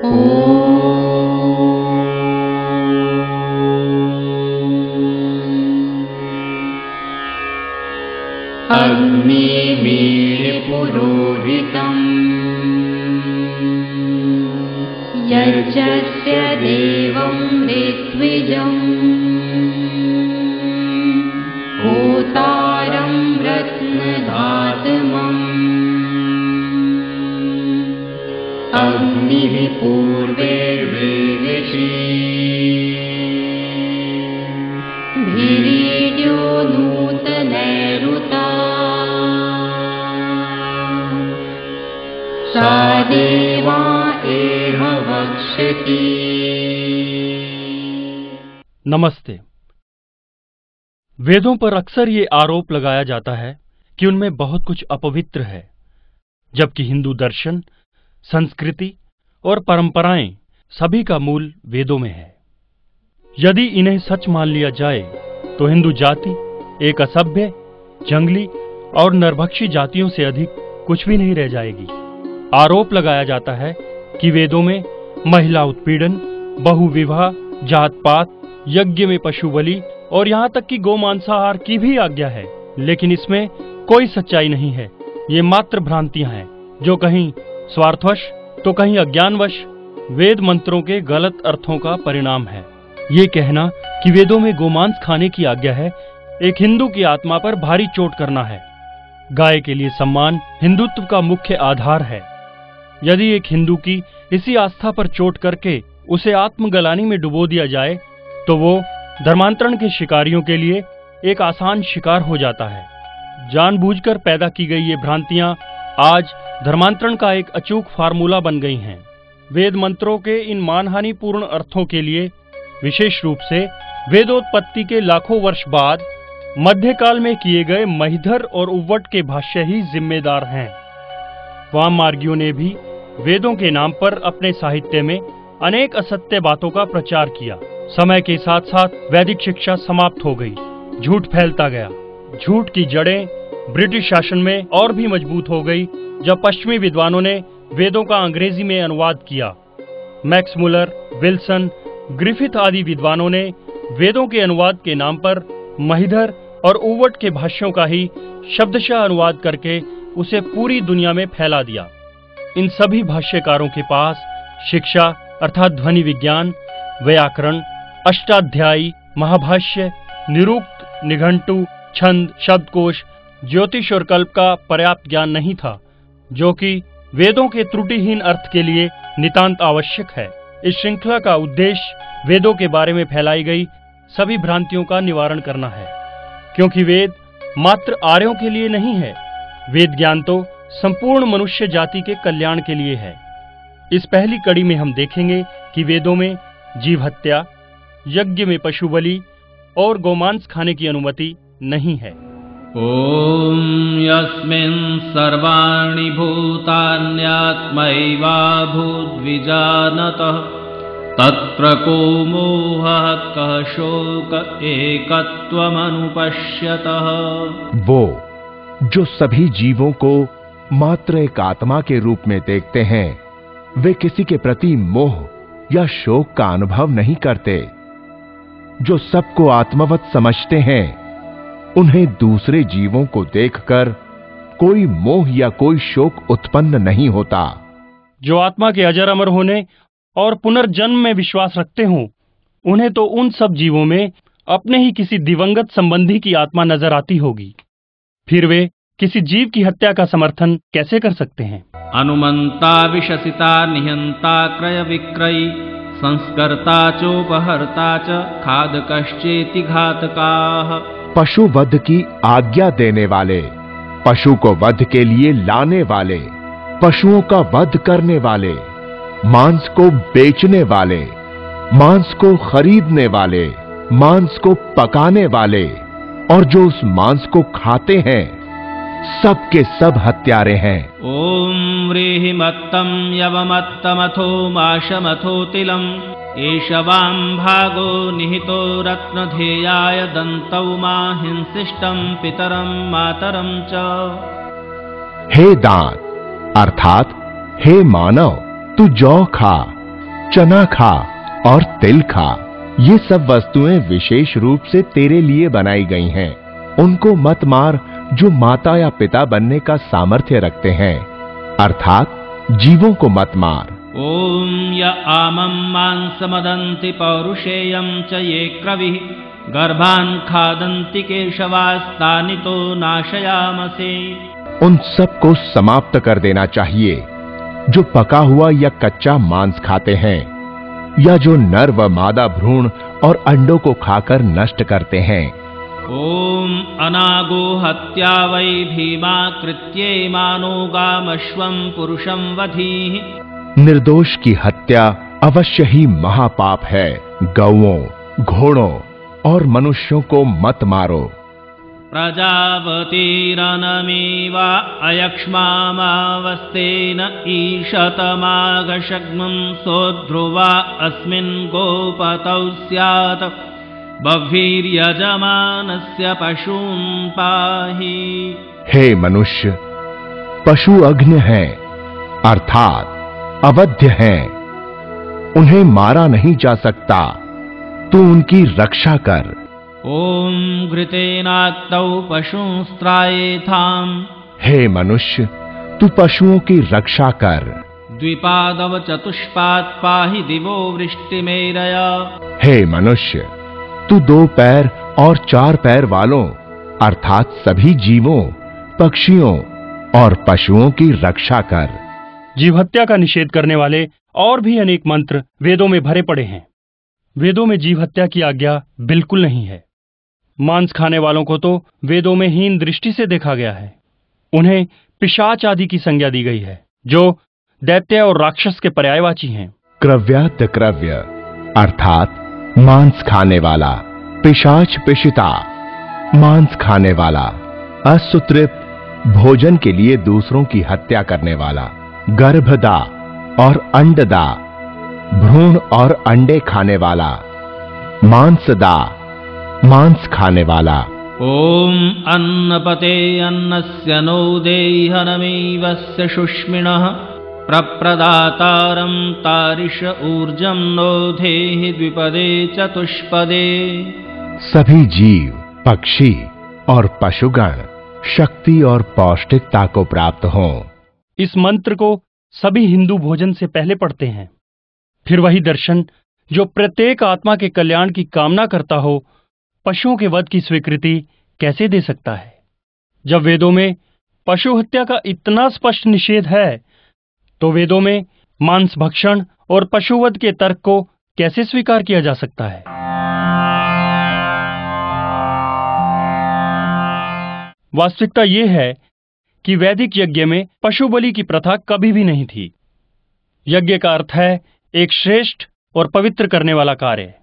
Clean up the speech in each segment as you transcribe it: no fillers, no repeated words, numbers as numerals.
अग्निमीळपुरोहितम् यज्ञस्य देवं ऋत्विजम् होतारं रत्नधातमम् अग्निः पूर्वैर्वेदिषि भिरीड्यो नूतनैरुता सा देवा एह वक्ष्यति। नमस्ते। वेदों पर अक्सर ये आरोप लगाया जाता है कि उनमें बहुत कुछ अपवित्र है, जबकि हिंदू दर्शन, संस्कृति और परंपराएं सभी का मूल वेदों में है। यदि इन्हें सच मान लिया जाए तो हिंदू जाति एक असभ्य, जंगली और नरभक्षी जातियों से अधिक कुछ भी नहीं रह जाएगी। आरोप लगाया जाता है कि वेदों में महिला उत्पीड़न, बहुविवाह, जात पात, यज्ञ में पशु बलि और यहाँ तक कि गोमांसाहार की भी आज्ञा है, लेकिन इसमें कोई सच्चाई नहीं है। ये मात्र भ्रांतियां हैं जो कहीं स्वार्थवश तो कहीं अज्ञानवश वेद मंत्रों के गलत अर्थों का परिणाम है। ये कहना कि वेदों में गोमांस खाने की आज्ञा है, एक हिंदू की आत्मा पर भारी चोट करना है। गाय के लिए सम्मान हिंदुत्व का मुख्य आधार है। यदि एक हिंदू की इसी आस्था पर चोट करके उसे आत्मगलानी में डुबो दिया जाए तो वो धर्मांतरण के शिकारियों के लिए एक आसान शिकार हो जाता है। जानबूझकर पैदा की गई ये भ्रांतियां आज धर्मांतरण का एक अचूक फार्मूला बन गई हैं। वेद मंत्रों के इन मानहानिपूर्ण अर्थों के लिए विशेष रूप से वेदोत्पत्ति के लाखों वर्ष बाद मध्यकाल में किए गए महिधर और उव्वट के भाष्य ही जिम्मेदार हैं। वाममार्गियों ने भी वेदों के नाम पर अपने साहित्य में अनेक असत्य बातों का प्रचार किया। समय के साथ साथ वैदिक शिक्षा समाप्त हो गई, झूठ फैलता गया। झूठ की जड़ें ब्रिटिश शासन में और भी मजबूत हो गई जब पश्चिमी विद्वानों ने वेदों का अंग्रेजी में अनुवाद किया। मैक्स मुलर, विल्सन, ग्रिफिथ आदि विद्वानों ने वेदों के अनुवाद के नाम पर महिधर और उव्वट के भाष्यों का ही शब्दशः अनुवाद करके उसे पूरी दुनिया में फैला दिया। इन सभी भाष्यकारों के पास शिक्षा अर्थात ध्वनि विज्ञान, व्याकरण, अष्टाध्यायी, महाभाष्य, निरुक्त, निघंटु, छंद, शब्दकोश, ज्योतिष और कल्प का पर्याप्त ज्ञान नहीं था, जो कि वेदों के त्रुटिहीन अर्थ के लिए नितांत आवश्यक है। इस श्रृंखला का उद्देश्य वेदों के बारे में फैलाई गई सभी भ्रांतियों का निवारण करना है, क्योंकि वेद मात्र आर्यों के लिए नहीं है। वेद ज्ञान तो संपूर्ण मनुष्य जाति के कल्याण के लिए है। इस पहली कड़ी में हम देखेंगे कि वेदों में जीव हत्या, यज्ञ में पशु बलि और गोमांस खाने की अनुमति नहीं है। ओम यस्मिन् सर्वाणि भूतान्यात्मैवाभूद्विजानतः तत्र को मोहः कः शोक एकत्वमनुपश्यतः। वो जो सभी जीवों को मात्र एक आत्मा के रूप में देखते हैं, वे किसी के प्रति मोह या शोक का अनुभव नहीं करते। जो सबको आत्मवत समझते हैं, उन्हें दूसरे जीवों को देखकर कोई मोह या कोई शोक उत्पन्न नहीं होता। जो आत्मा के अजर अमर होने और पुनर्जन्म में विश्वास रखते हों, उन्हें तो उन सब जीवों में अपने ही किसी दिवंगत संबंधी की आत्मा नजर आती होगी। फिर वे किसी जीव की हत्या का समर्थन कैसे कर सकते हैं? अनुमंता विशसिता निहंता क्रय विक्रयी संस्कर्ता चोपहर्ता च खादकश्चेति घातकाः। पशु वध की आज्ञा देने वाले, पशु को वध के लिए लाने वाले, पशुओं का वध करने वाले, मांस को बेचने वाले, मांस को खरीदने वाले, मांस को पकाने वाले और जो उस मांस को खाते हैं, सब के सब हत्यारे हैं। ओम व्रीहिमत्तम यवमत्तमथो माशमथो तिलम एषवां भागो निहितो रत्नधेयाय दन्तौ माहिंसिष्टं पितरं मातरं च। हे दांत अर्थात हे मानव, तू जौ खा, चना खा और तिल खा। ये सब वस्तुएं विशेष रूप से तेरे लिए बनाई गई हैं। उनको मत मार जो माता या पिता बनने का सामर्थ्य रखते हैं, अर्थात जीवों को मत मार। ओम य आमं मांसमदन्ति पौरुषेयं च ये क्रविः गर्भान् खादन्ति केशवास्तानि तो नाशयामसे। उन सबको समाप्त कर देना चाहिए जो पका हुआ या कच्चा मांस खाते हैं, या जो नर व मादा भ्रूण और अंडों को खाकर नष्ट करते हैं। ओम अनागो हत्या वै भीमा कृत्ये मानो गामश्वं पुरुषं वधीः। निर्दोष की हत्या अवश्य ही महापाप है। गौओं, घोड़ों और मनुष्यों को मत मारो। प्रजापतिरनमेवा अयक्ष्मामावस्तेन ईशतमागशग्नं सोध्रुवा अस्मिन् गोपतौ स्यात् बह्वीर्यजमानस्य पशून् पाहि। हे मनुष्य, पशु अग्नि हैं, अर्थात अवध्य हैं। उन्हें मारा नहीं जा सकता, तू उनकी रक्षा कर। ओम घृतेनाक्तौ पशुस्त्रायेथाम्। हे मनुष्य, तू पशुओं की रक्षा कर। द्विपादव चतुष्पाद पाहि दिवो वृष्टिमेरय। हे मनुष्य, तू 2 पैर और 4 पैर वालों अर्थात सभी जीवों, पक्षियों और पशुओं की रक्षा कर। जीव हत्या का निषेध करने वाले और भी अनेक मंत्र वेदों में भरे पड़े हैं। वेदों में जीव हत्या की आज्ञा बिल्कुल नहीं है। मांस खाने वालों को तो वेदों में हीन दृष्टि से देखा गया है। उन्हें पिशाच आदि की संज्ञा दी गई है, जो दैत्य और राक्षस के पर्यायवाची हैं। क्रव्यात क्रव्य अर्थात मांस खाने वाला, पिशाच पिशिता मांस खाने वाला, असुतृप्त भोजन के लिए दूसरों की हत्या करने वाला, गर्भदा और अंडदा भ्रूण और अंडे खाने वाला, मांसदा मांस खाने वाला। ओम अन्नपते अन्नस्य नो देहनमेवस्य शुष्मिणः प्रप्रदातारं तारिष ऊर्जं नो धेहि द्विपदे चतुष्पदे। सभी जीव, पक्षी और पशुगण शक्ति और पौष्टिकता को प्राप्त हों। इस मंत्र को सभी हिंदू भोजन से पहले पढ़ते हैं। फिर वही दर्शन जो प्रत्येक आत्मा के कल्याण की कामना करता हो, पशुओं के वध की स्वीकृति कैसे दे सकता है? जब वेदों में पशु हत्या का इतना स्पष्ट निषेध है, तो वेदों में मांस भक्षण और पशुवध के तर्क को कैसे स्वीकार किया जा सकता है? वास्तविकता यह है कि वैदिक यज्ञ में पशु बलि की प्रथा कभी भी नहीं थी। यज्ञ का अर्थ है एक श्रेष्ठ और पवित्र करने वाला कार्य।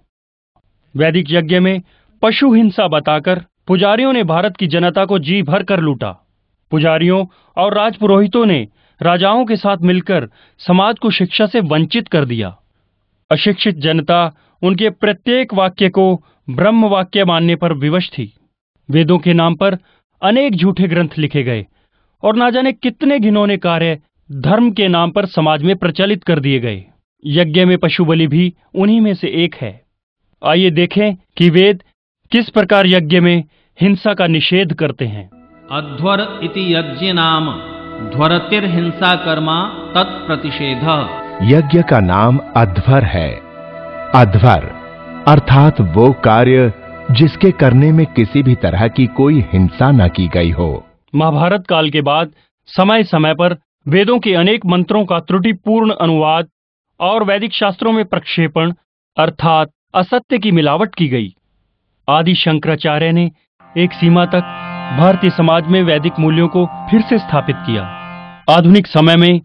वैदिक यज्ञ में पशु हिंसा बताकर पुजारियों ने भारत की जनता को जी भर कर लूटा। पुजारियों और राजपुरोहितों ने राजाओं के साथ मिलकर समाज को शिक्षा से वंचित कर दिया। अशिक्षित जनता उनके प्रत्येक वाक्य को ब्रह्म वाक्य मानने पर विवश थी। वेदों के नाम पर अनेक झूठे ग्रंथ लिखे गए और ना जाने कितने घिनौने कार्य धर्म के नाम पर समाज में प्रचलित कर दिए गए। यज्ञ में पशु बलि भी उन्हीं में से एक है। आइए देखें कि वेद किस प्रकार यज्ञ में हिंसा का निषेध करते हैं। अध्वर इति यज्ञ नाम ध्वरतिर हिंसा कर्मा तत्प्रतिषेध। यज्ञ का नाम अध्वर है। अध्वर अर्थात वो कार्य जिसके करने में किसी भी तरह की कोई हिंसा न की गई हो। महाभारत काल के बाद समय समय पर वेदों के अनेक मंत्रों का त्रुटिपूर्ण अनुवाद और वैदिक शास्त्रों में प्रक्षेपण अर्थात असत्य की मिलावट की गई। आदि शंकराचार्य ने एक सीमा तक भारतीय समाज में वैदिक मूल्यों को फिर से स्थापित किया। आधुनिक समय में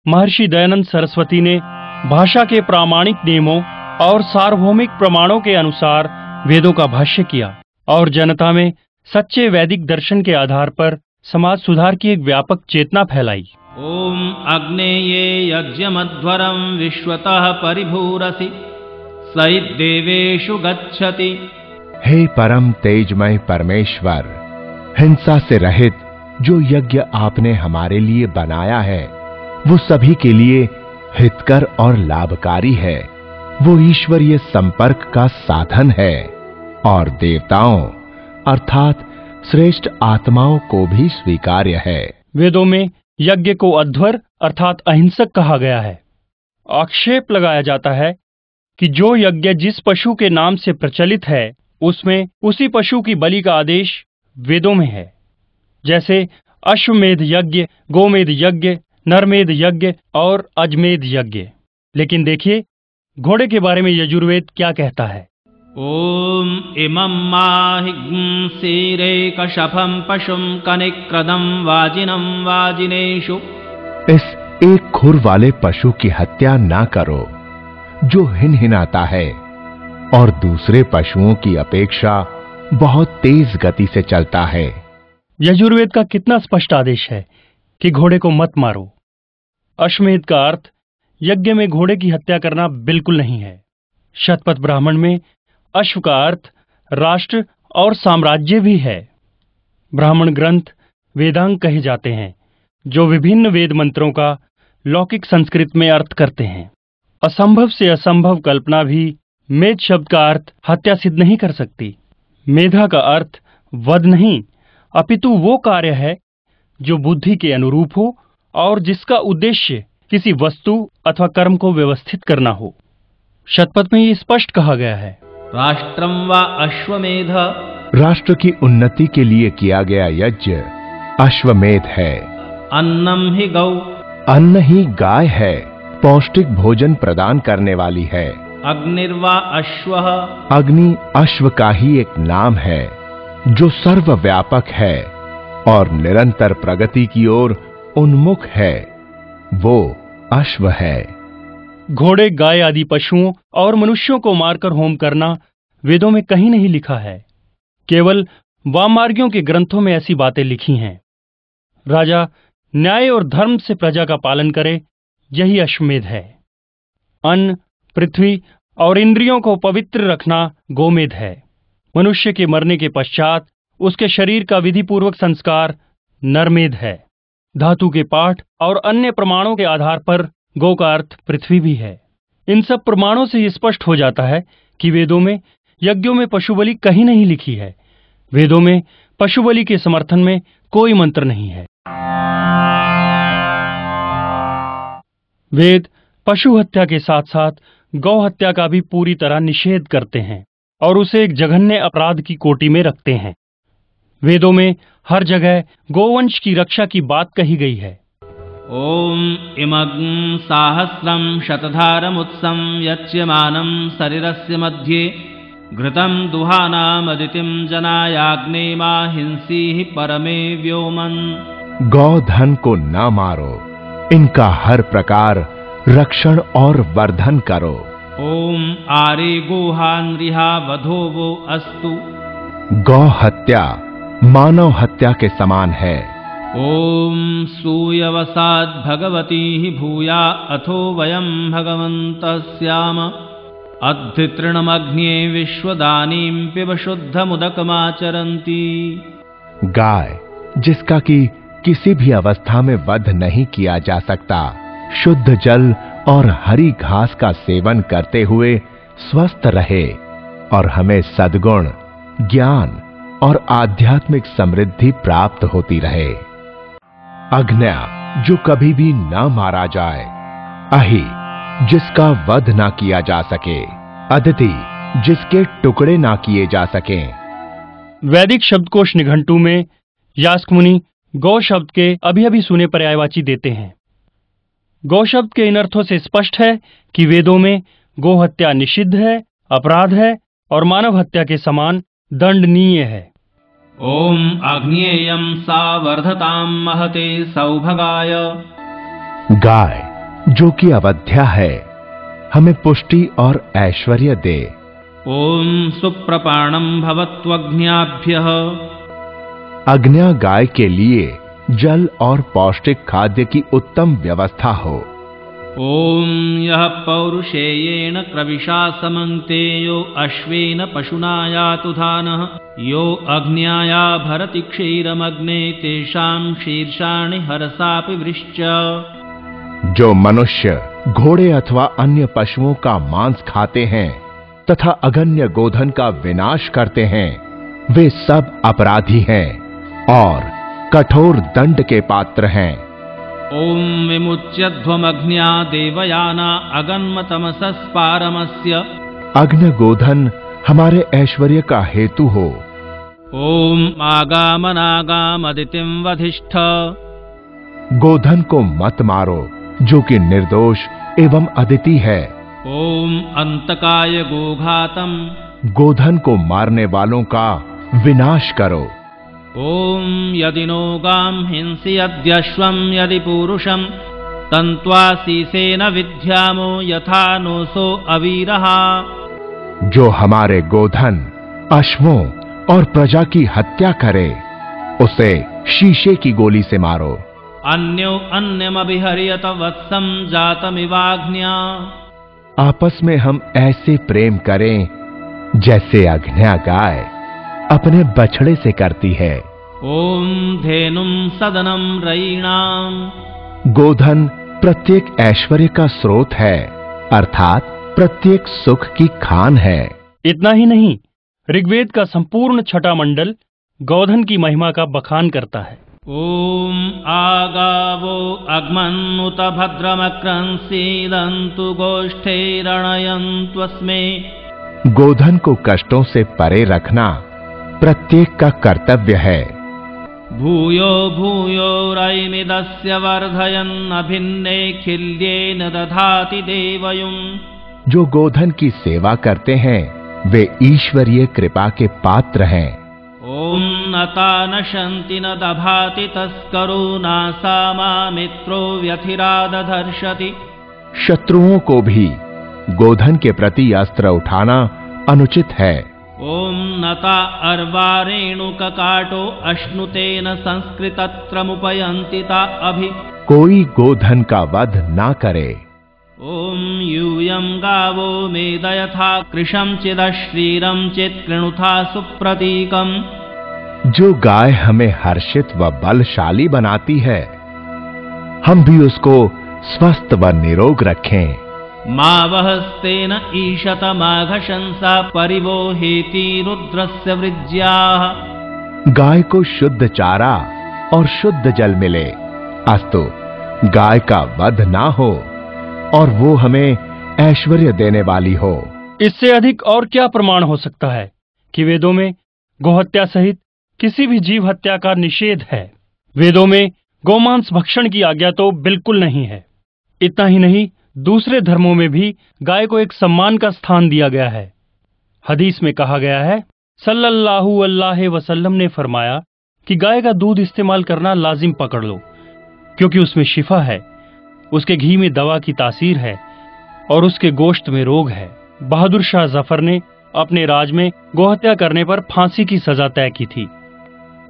महर्षि दयानंद सरस्वती ने भाषा के प्रामाणिक नियमों और सार्वभौमिक प्रमाणों के अनुसार वेदों का भाष्य किया और जनता में सच्चे वैदिक दर्शन के आधार पर समाज सुधार की एक व्यापक चेतना फैलाई। ओम अग्नेये यज्ञमध्वरं विश्वतः परिभूरसि सैद्देवेषु गच्छति। हे परम तेजमय परमेश्वर, हिंसा से रहित जो यज्ञ आपने हमारे लिए बनाया है वो सभी के लिए हितकर और लाभकारी है। वो ईश्वरीय संपर्क का साधन है और देवताओं अर्थात श्रेष्ठ आत्माओं को भी स्वीकार्य है। वेदों में यज्ञ को अध्वर अर्थात अहिंसक कहा गया है। आक्षेप लगाया जाता है कि जो यज्ञ जिस पशु के नाम से प्रचलित है उसमें उसी पशु की बलि का आदेश वेदों में है, जैसे अश्वमेध यज्ञ, गोमेध यज्ञ, नरमेध यज्ञ और अजमेध यज्ञ। लेकिन देखिए घोड़े के बारे में यजुर्वेद क्या कहता है। ओम इमं माहिं सीरेकशफं पशुं कनिक्रदं वाजिनं वाजिनेषु। इस एक खुर वाले पशु की हत्या ना करो जो हिनहिनाता है और दूसरे पशुओं की अपेक्षा बहुत तेज गति से चलता है। यजुर्वेद का कितना स्पष्ट आदेश है कि घोड़े को मत मारो। अश्वमेध का अर्थ यज्ञ में घोड़े की हत्या करना बिल्कुल नहीं है। शतपथ ब्राह्मण में अश्व का अर्थ राष्ट्र और साम्राज्य भी है। ब्राह्मण ग्रंथ वेदांग कहे जाते हैं जो विभिन्न वेद मंत्रों का लौकिक संस्कृत में अर्थ करते हैं। असंभव से असंभव कल्पना भी मेध शब्द का अर्थ हत्या सिद्ध नहीं कर सकती। मेधा का अर्थ वध नहीं अपितु वो कार्य है जो बुद्धि के अनुरूप हो और जिसका उद्देश्य किसी वस्तु अथवा कर्म को व्यवस्थित करना हो। शतपथ में ये स्पष्ट कहा गया है, राष्ट्रं वा अश्वमेध। राष्ट्र की उन्नति के लिए किया गया यज्ञ अश्वमेध है। अन्नम ही गौ। अन्न ही गाय है, पौष्टिक भोजन प्रदान करने वाली है। अग्निर्वा अश्वः। अग्नि अश्व का ही एक नाम है जो सर्वव्यापक है और निरंतर प्रगति की ओर उन्मुख है। वो अश्व है। घोड़े, गाय आदि पशुओं और मनुष्यों को मारकर होम करना वेदों में कहीं नहीं लिखा है। केवल वाममार्गियों के ग्रंथों में ऐसी बातें लिखी हैं। राजा न्याय और धर्म से प्रजा का पालन करे, यही अश्वमेध है। अन्न, पृथ्वी और इंद्रियों को पवित्र रखना गोमेध है। मनुष्य के मरने के पश्चात उसके शरीर का विधिपूर्वक संस्कार नरमेध है। धातु के पाठ और अन्य प्रमाणों के आधार पर गौ का अर्थ पृथ्वी भी है। इन सब प्रमाणों से यह स्पष्ट हो जाता है कि वेदों में यज्ञों में पशु बलि कहीं नहीं लिखी है। वेदों में पशु बलि के समर्थन में कोई मंत्र नहीं है। वेद पशु हत्या के साथ साथ गौ हत्या का भी पूरी तरह निषेध करते हैं और उसे एक जघन्य अपराध की कोटि में रखते हैं। वेदों में हर जगह गोवंश की रक्षा की बात कही गई है। ओम इमं साहस्रं शतधारमुत्सं यच्यमानं शरीरस्य मध्ये घृतं दुहानामदितिं जनायाग्नेमा हिंसीहि परमे व्योमन्। गौ धन को ना मारो, इनका हर प्रकार रक्षण और वर्धन करो। ओम आरे गोहानरिहा वधोवो अस्तु। गौ हत्या मानव हत्या के समान है। ओम सूयवसाद भगवती ही भूया अथो वयम भगवन्तः स्याम। अद्धितृणमग्न्ये विश्वदानीं पिब शुद्धमुदकमाचरन्ति। गाय जिसका कि किसी भी अवस्था में वध नहीं किया जा सकता, शुद्ध जल और हरी घास का सेवन करते हुए स्वस्थ रहे और हमें सद्गुण, ज्ञान और आध्यात्मिक समृद्धि प्राप्त होती रहे। अग्न्या जो कभी भी ना मारा जाए, अहि जिसका वध ना किया जा सके, अदिति जिसके टुकड़े ना किए जा सकें। वैदिक शब्दकोश निघंटू में यास्क मुनि गौ शब्द के अभी अभी सुने पर्यायवाची देते हैं। गौ शब्द के इन अर्थों से स्पष्ट है कि वेदों में गौ हत्या निषिद्ध है, अपराध है और मानव हत्या के समान दंडनीय है। ओम अग्न्येयं सा वर्धतां महते सौभगाय। गाय जो कि अवध्या है, हमें पुष्टि और ऐश्वर्य दे। ओम सुप्रपाणं भवत्वग्न्याभ्यः। अग्न्या गाय के लिए जल और पौष्टिक खाद्य की उत्तम व्यवस्था हो। ओम यह पौरुषेयेण क्रविशा समन्तेयो अश्वेन पशुना यातु धानः। यो अग्न्याया भरति क्षीरमग्ने तेषां शीर्षाणि हरसापि वृश्च। जो मनुष्य घोड़े अथवा अन्य पशुओं का मांस खाते हैं तथा अगन्य गोधन का विनाश करते हैं, वे सब अपराधी हैं और कठोर दंड के पात्र हैं। ओम विमुच्यध्वमग्न्या देवयाना अगन्मतमसस्पारमस्य। अग्न गोधन हमारे ऐश्वर्य का हेतु हो। ओम आगामनागामदितिं वधिष्ठ। गोधन को मत मारो जो कि निर्दोष एवं अदिति है। ओम अंतकाय गोघातम। गोधन को मारने वालों का विनाश करो। ओम यदि नो गाम हिंसी यद्यश्वम यदि पुरुषम तन्त्वासीसेन विद्यामो यथा नोसो अवीरहा। जो हमारे गोधन, अश्वों और प्रजा की हत्या करे, उसे शीशे की गोली से मारो। अन्यो अन्यमभिहर्यत वत्सम जातमिवाग्न्या। आपस में हम ऐसे प्रेम करें जैसे अग्न्या गाय अपने बछड़े से करती है। ओम धेनुम सदनम रयीणाम। गोधन प्रत्येक ऐश्वर्य का स्रोत है, अर्थात प्रत्येक सुख की खान है। इतना ही नहीं, ऋग्वेद का संपूर्ण छठा मंडल गोधन की महिमा का बखान करता है। ओम आगावो अग्मन्नुत भद्रमक्रंसीदन्तु गोष्ठैरणयन्त्वस्मे। गोधन को कष्टों से परे रखना प्रत्येक का कर्तव्य है। भूयो भूयो रयिमिदस्य वर्धयन्नभिन्ने खिल्येन दधाति देवयुम्। जो गोधन की सेवा करते हैं वे ईश्वरीय कृपा के पात्र हैं। ओम नता नशन्ति न दभाति तस्करो नासामा मित्रो व्यथिरादधर्षति। शत्रुओं को भी गोधन के प्रति अस्त्र उठाना अनुचित है। ओम नता अर्वारेणुककाटो अश्नुतेन संस्कृतत्रमुपयन्ति ता अभि। कोई गोधन का वध ना करे। ओम यूयं गावो मेदयथा कृशं चिदश्रीरं चित् कृणुथा सुप्रतीकम्। जो गाय हमें हर्षित व बलशाली बनाती है, हम भी उसको स्वस्थ व निरोग रखें। मावहस्तेन ईशत माघशंसा परिवोहेति रुद्रस्य वृज्याः। गाय को शुद्ध चारा और शुद्ध जल मिले, अस्तु गाय का वध ना हो और वो हमें ऐश्वर्य देने वाली हो। इससे अधिक और क्या प्रमाण हो सकता है कि वेदों में गोहत्या सहित किसी भी जीव हत्या का निषेध है। वेदों में गोमांस भक्षण की आज्ञा तो बिल्कुल नहीं है। इतना ही नहीं, दूसरे धर्मों में भी गाय को एक सम्मान का स्थान दिया गया है। हदीस में कहा गया है, सल्लल्लाहु अलैहि वसल्लम ने फरमाया कि गाय का दूध इस्तेमाल करना लाजिम पकड़ लो, क्योंकि उसमें शिफा है, उसके घी में दवा की तासीर है और उसके गोश्त में रोग है। बहादुर शाह जफर ने अपने राज में गोहत्या करने पर फांसी की सजा तय की थी।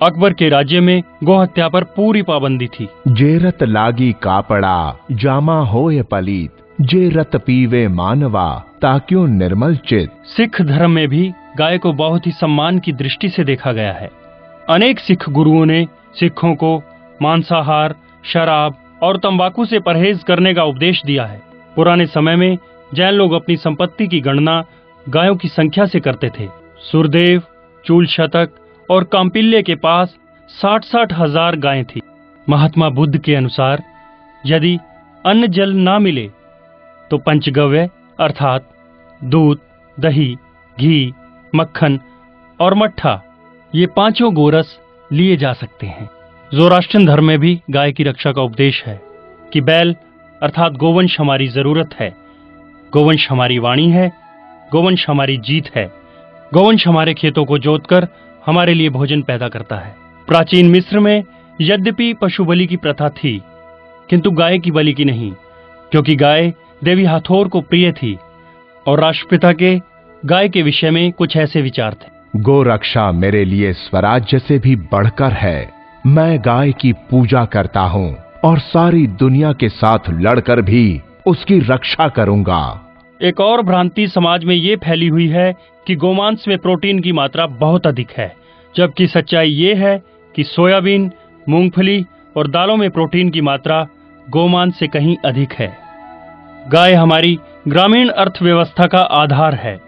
अकबर के राज्य में गोहत्या पर पूरी पाबंदी थी। जे रत लागी कापड़ा जामा होए पलीत, जे रत पीवे मानवा ताक्यों निर्मल चित। सिख धर्म में भी गाय को बहुत ही सम्मान की दृष्टि से देखा गया है। अनेक सिख गुरुओं ने सिखों को मांसाहार, शराब और तंबाकू से परहेज करने का उपदेश दिया है। पुराने समय में जैन लोग अपनी संपत्ति की गणना गायों की संख्या से करते थे। सुरदेव, चूल शतक और कांपिल्य के पास 60-60 हजार गायें थी। महात्मा बुद्ध के अनुसार यदि अन्न जल ना मिले तो पंचगव्य अर्थात दूध, दही, घी, मक्खन और मट्ठा, ये पांचों गोरस लिए जा सकते हैं। ज़ोराष्ट्रियन धर्म में भी गाय की रक्षा का उपदेश है कि बैल अर्थात गोवंश हमारी जरूरत है, गोवंश हमारी वाणी है, गोवंश हमारी जीत है। गोवंश हमारे खेतों को जोतकर हमारे लिए भोजन पैदा करता है। प्राचीन मिस्र में यद्यपि पशु बलि की प्रथा थी, किंतु गाय की बलि की नहीं, क्योंकि गाय देवी हाथोर को प्रिय थी और राष्ट्रपिता के गाय के विषय में कुछ ऐसे विचार थे। गो रक्षा मेरे लिए स्वराज्य से भी बढ़कर है। मैं गाय की पूजा करता हूँ और सारी दुनिया के साथ लड़कर भी उसकी रक्षा करूंगा। एक और भ्रांति समाज में ये फैली हुई है कि गोमांस में प्रोटीन की मात्रा बहुत अधिक है, जबकि सच्चाई ये है कि सोयाबीन, मूंगफली और दालों में प्रोटीन की मात्रा गोमांस से कहीं अधिक है। गाय हमारी ग्रामीण अर्थव्यवस्था का आधार है।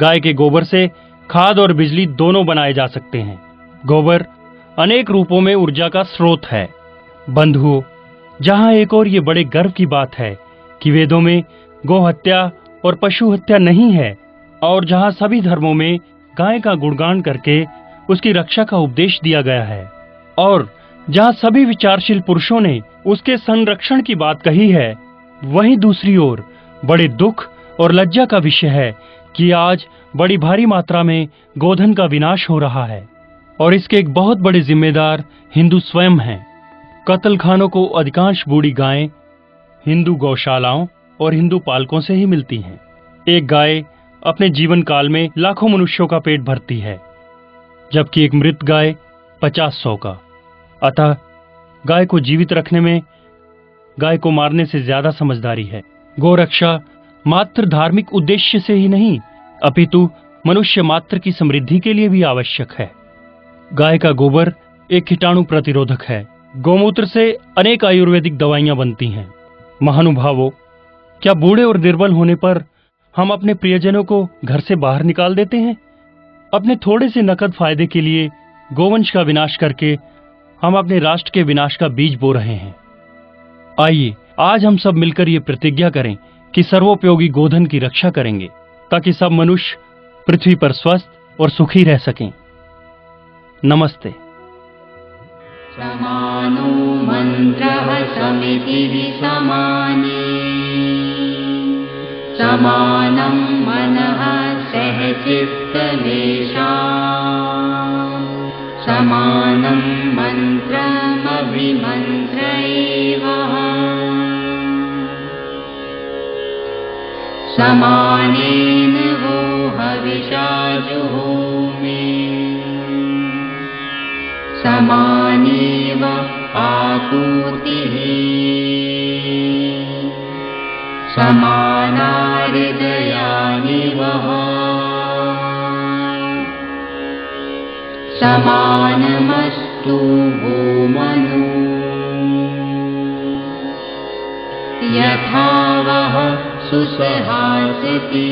गाय के गोबर से खाद और बिजली दोनों बनाए जा सकते हैं। गोबर अनेक रूपों में ऊर्जा का स्रोत है। बंधुओं, जहां एक और ये बड़े गर्व की बात है कि वेदों में गौ हत्या और पशु हत्या नहीं है, और जहां सभी धर्मों में गाय का गुणगान करके उसकी रक्षा का उपदेश दिया गया है, और जहां सभी विचारशील पुरुषों ने उसके संरक्षण की बात कही है, वहीं दूसरी ओर बड़े दुख और लज्जा का विषय है कि आज बड़ी भारी मात्रा में गोधन का विनाश हो रहा है, और इसके एक बहुत बड़े जिम्मेदार हिंदू स्वयं हैं। कत्लखानों को अधिकांश बूढ़ी गायें हिंदू गौशालाओं और हिंदू पालकों से ही मिलती हैं। एक गाय अपने जीवन काल में लाखों मनुष्यों का पेट भरती है, जबकि एक मृत गाय 50-100 का। अतः गाय को जीवित रखने में गाय को मारने से ज्यादा समझदारी है। गौरक्षा मात्र धार्मिक उद्देश्य से ही नहीं, अपितु मनुष्य मात्र की समृद्धि के लिए भी आवश्यक है। गाय का गोबर एक कीटाणु प्रतिरोधक है। गौमूत्र से अनेक आयुर्वेदिक दवाइयां बनती हैं। महानुभावों, क्या बूढ़े और निर्बल होने पर हम अपने प्रियजनों को घर से बाहर निकाल देते हैं? अपने थोड़े से नकद फायदे के लिए गोवंश का विनाश करके हम अपने राष्ट्र के विनाश का बीज बो रहे हैं। आइए आज हम सब मिलकर ये प्रतिज्ञा करें कि सर्वोपयोगी गोधन की रक्षा करेंगे, ताकि सब मनुष्य पृथ्वी पर स्वस्थ और सुखी रह सकें। नमस्ते। समानो मन्त्रः समितिः समाने, समानं मनः सहचित्तलेशा, समानं मन्त्रमभिमन्त्र एव, समानेन वो हविषा जुहोमि, समानेव आहुतिः, समाना हृदयानि वः, समानमस्तु वो मनु, यथा वः सुसहासति।